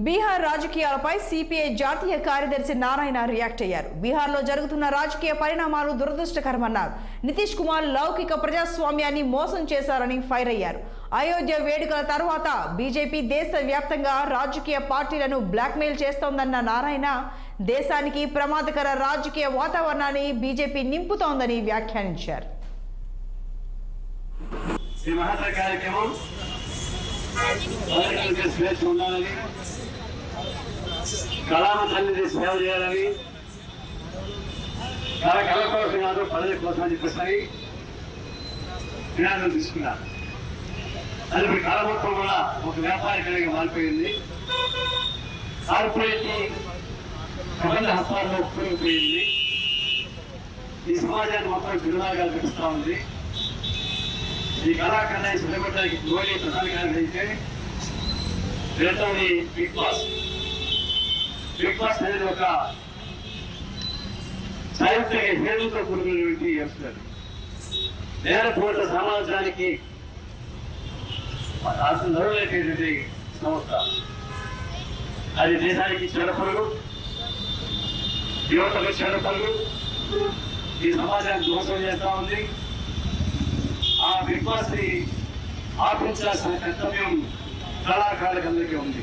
బీహార్ రాజకీయాలపై సిపిఐ జాతీయ కార్యదర్శి నారాయణ రియాక్ట్ అయ్యారు. బీహార్లో జరుగుతున్న రాజకీయ పరిణామాలు దురదృష్టకరమన్నారు. నితీష్ కుమార్ లౌకిక ప్రజాస్వామ్యాన్ని మోసం చేశారని ఫైర్ అయ్యారు. అయోధ్య వేడుకల తర్వాత బీజేపీ దేశవ్యాప్తంగా రాజకీయ పార్టీలను బ్లాక్మెయిల్ చేస్తోందన్న నారాయణ, దేశానికి ప్రమాదకర రాజకీయ వాతావరణాన్ని బీజేపీ నింపుతోందని వ్యాఖ్యానించారు. కళామ తల్లిని సేవ చేయాలని, కళ కోసం కాదు ప్రజల కోసం చెప్పేసి నినాదం తీసుకున్నారు. అది ఇప్పుడు కళ మొత్తం కూడా ఒక వ్యాపారికంగా మారిపోయింది. కార్పొరేట్ ప్రబంధ హస్తాల్లో ఉపయోగపోయింది. ఈ సమాజాన్ని మొత్తం గిరునాగా కల్పిస్తూ ఉంది. ఈ కళాఖండాన్ని సిద్ధపడడానికి మోడీ ప్రధాన కార్యదర్శి రెండవది బిగ్ బాస్ అనేది ఒక సాహిత్య హేతుతో కూడుకున్నటువంటి వ్యవస్థ. నేరపూరిత సమాజానికి నడువలేటువంటి సంస్థ. అది దేశానికి చెడపరుగు, యువతకు చెడపరుగు, ఈ సమాజాన్ని దోషం చేస్తూ ఉంది. ఆ బిగ్ బాస్ ని ఆపించాల్సిన కర్తవ్యం కళాకారులకు అందరికీ ఉంది.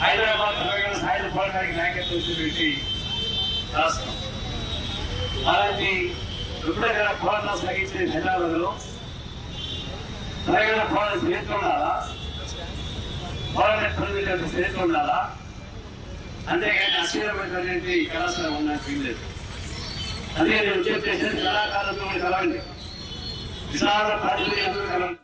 హైదరాబాద్ తెలంగాణ సాయుధ పోరాటానికి నాయకత్వం ఇచ్చినటువంటి రాష్ట్రం. అలాంటి విప్లవకర పోరాటం సాగించిన హైదరాబాద్ లో తెలంగాణ పోరాటం చేస్తూ ఉండాలా, పోరాట ప్రజలకు చేస్తూ ఉండాలా, అంతేగాని అస్థిరమైనటువంటి కళాశాల ఉన్నట్టు లేదు. అందుకే నేను ఉద్యోగం చేసిన కళాకారులతో కలవండి, విశాల పార్టీ అందరూ కలవండి.